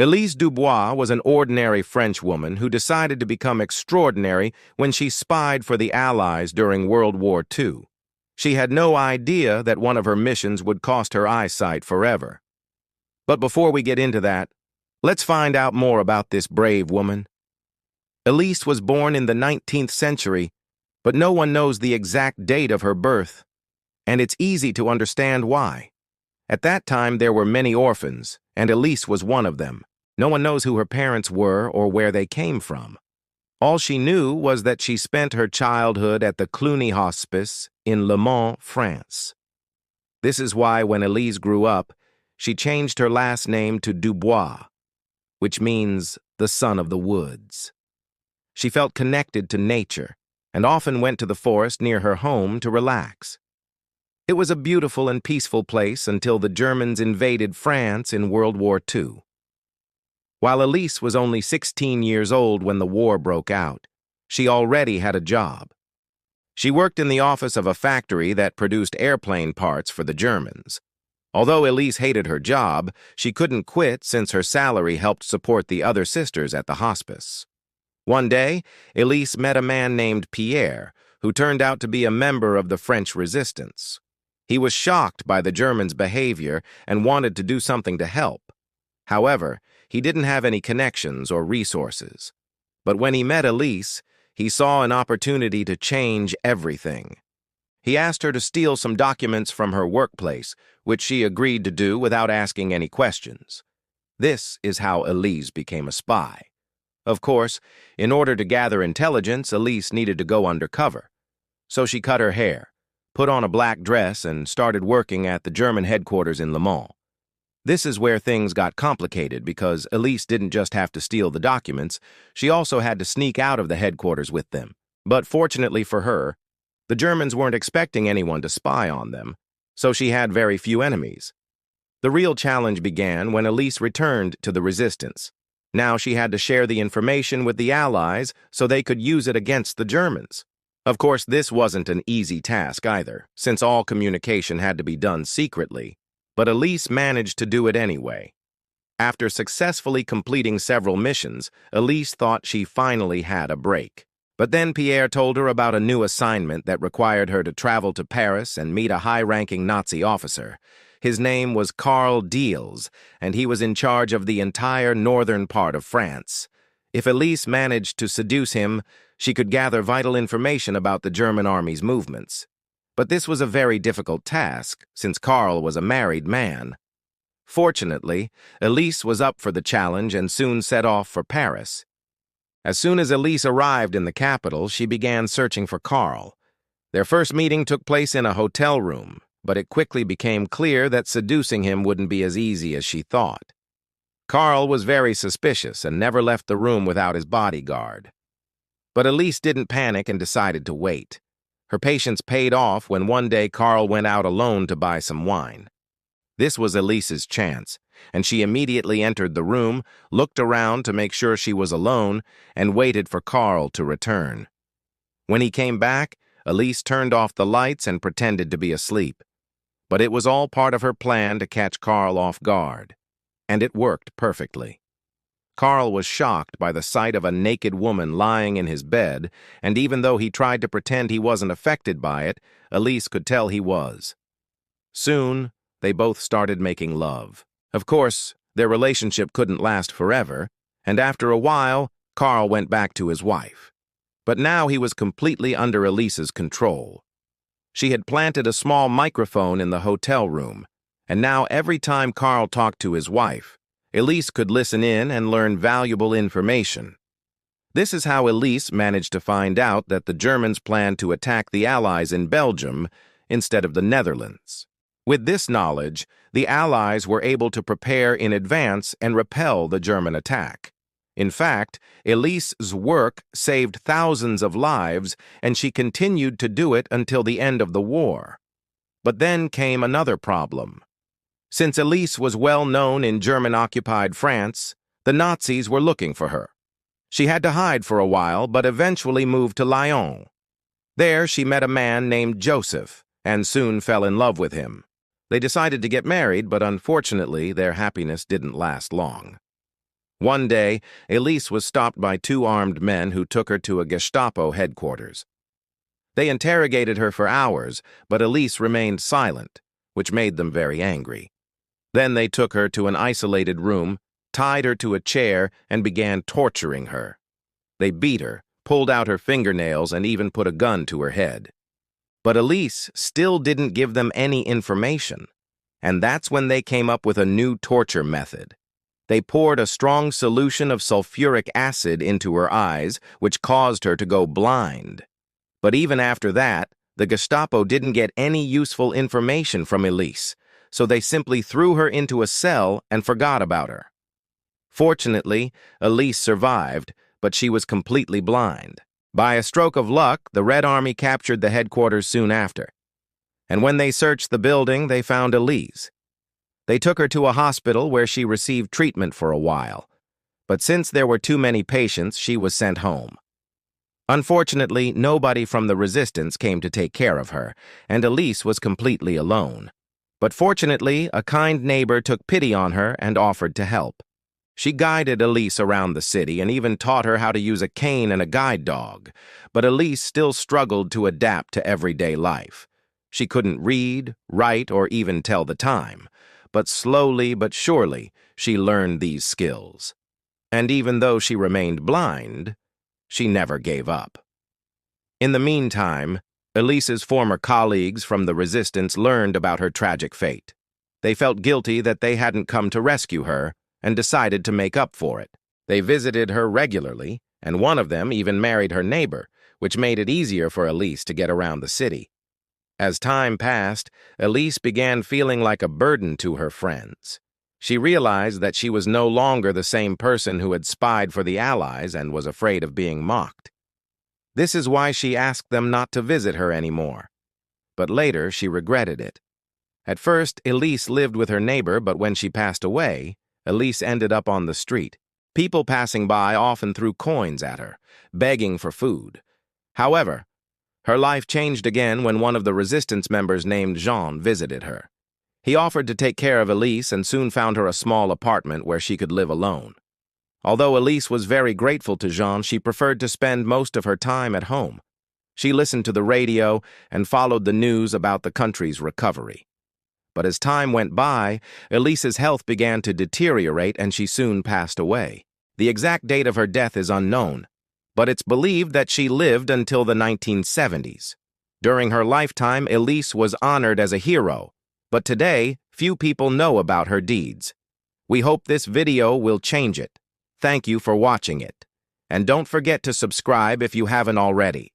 Elise Dubois was an ordinary French woman who decided to become extraordinary when she spied for the Allies during World War II. She had no idea that one of her missions would cost her eyesight forever. But before we get into that, let's find out more about this brave woman. Elise was born in the 19th century, but no one knows the exact date of her birth, and it's easy to understand why. At that time, there were many orphans, and Elise was one of them. No one knows who her parents were or where they came from. All she knew was that she spent her childhood at the Cluny Hospice in Le Mans, France. This is why when Elise grew up, she changed her last name to Dubois, which means the son of the woods. She felt connected to nature and often went to the forest near her home to relax. It was a beautiful and peaceful place until the Germans invaded France in World War II. While Elise was only 16 years old when the war broke out, she already had a job. She worked in the office of a factory that produced airplane parts for the Germans. Although Elise hated her job, she couldn't quit since her salary helped support the other sisters at the hospice. One day, Elise met a man named Pierre, who turned out to be a member of the French resistance. He was shocked by the Germans' behavior and wanted to do something to help. However, he didn't have any connections or resources. But when he met Elise, he saw an opportunity to change everything. He asked her to steal some documents from her workplace, which she agreed to do without asking any questions. This is how Elise became a spy. Of course, in order to gather intelligence, Elise needed to go undercover. So she cut her hair, put on a black dress, and started working at the German headquarters in Le Mans. This is where things got complicated because Elise didn't just have to steal the documents, she also had to sneak out of the headquarters with them. But fortunately for her, the Germans weren't expecting anyone to spy on them, so she had very few enemies. The real challenge began when Elise returned to the resistance. Now she had to share the information with the Allies so they could use it against the Germans. Of course, this wasn't an easy task either, since all communication had to be done secretly. But Elise managed to do it anyway. After successfully completing several missions, Elise thought she finally had a break. But then Pierre told her about a new assignment that required her to travel to Paris and meet a high-ranking Nazi officer. His name was Karl Diels, and he was in charge of the entire northern part of France. If Elise managed to seduce him, she could gather vital information about the German army's movements. But this was a very difficult task, since Karl was a married man. Fortunately, Elise was up for the challenge and soon set off for Paris. As soon as Elise arrived in the capital, she began searching for Karl. Their first meeting took place in a hotel room, but it quickly became clear that seducing him wouldn't be as easy as she thought. Karl was very suspicious and never left the room without his bodyguard. But Elise didn't panic and decided to wait. Her patience paid off when one day Karl went out alone to buy some wine. This was Elise's chance, and she immediately entered the room, looked around to make sure she was alone, and waited for Karl to return. When he came back, Elise turned off the lights and pretended to be asleep. But it was all part of her plan to catch Karl off guard, and it worked perfectly. Karl was shocked by the sight of a naked woman lying in his bed, and even though he tried to pretend he wasn't affected by it, Elise could tell he was. Soon, they both started making love. Of course, their relationship couldn't last forever, and after a while, Karl went back to his wife. But now he was completely under Elise's control. She had planted a small microphone in the hotel room, and now every time Karl talked to his wife, Elise could listen in and learn valuable information. This is how Elise managed to find out that the Germans planned to attack the Allies in Belgium instead of the Netherlands. With this knowledge, the Allies were able to prepare in advance and repel the German attack. In fact, Elise's work saved thousands of lives, and she continued to do it until the end of the war. But then came another problem. Since Elise was well known in German-occupied France, the Nazis were looking for her. She had to hide for a while, but eventually moved to Lyon. There, she met a man named Joseph, and soon fell in love with him. They decided to get married, but unfortunately, their happiness didn't last long. One day, Elise was stopped by two armed men who took her to a Gestapo headquarters. They interrogated her for hours, but Elise remained silent, which made them very angry. Then they took her to an isolated room, tied her to a chair, and began torturing her. They beat her, pulled out her fingernails, and even put a gun to her head. But Elise still didn't give them any information, and that's when they came up with a new torture method. They poured a strong solution of sulfuric acid into her eyes, which caused her to go blind. But even after that, the Gestapo didn't get any useful information from Elise, so they simply threw her into a cell and forgot about her. Fortunately, Elise survived, but she was completely blind. By a stroke of luck, the Red Army captured the headquarters soon after. And when they searched the building, they found Elise. They took her to a hospital where she received treatment for a while. But since there were too many patients, she was sent home. Unfortunately, nobody from the resistance came to take care of her, and Elise was completely alone. But fortunately, a kind neighbor took pity on her and offered to help. She guided Elise around the city and even taught her how to use a cane and a guide dog, but Elise still struggled to adapt to everyday life. She couldn't read, write, or even tell the time, but slowly but surely she learned these skills. And even though she remained blind, she never gave up. In the meantime, Elise's former colleagues from the resistance learned about her tragic fate. They felt guilty that they hadn't come to rescue her, and decided to make up for it. They visited her regularly, and one of them even married her neighbor, which made it easier for Elise to get around the city. As time passed, Elise began feeling like a burden to her friends. She realized that she was no longer the same person who had spied for the Allies and was afraid of being mocked. This is why she asked them not to visit her anymore. But later, she regretted it. At first, Elise lived with her neighbor, but when she passed away, Elise ended up on the street. People passing by often threw coins at her, begging for food. However, her life changed again when one of the resistance members named Jean visited her. He offered to take care of Elise and soon found her a small apartment where she could live alone. Although Elise was very grateful to Jean, she preferred to spend most of her time at home. She listened to the radio and followed the news about the country's recovery. But as time went by, Elise's health began to deteriorate and she soon passed away. The exact date of her death is unknown, but it's believed that she lived until the 1970s. During her lifetime, Elise was honored as a hero, but today, few people know about her deeds. We hope this video will change it. Thank you for watching it. And don't forget to subscribe if you haven't already.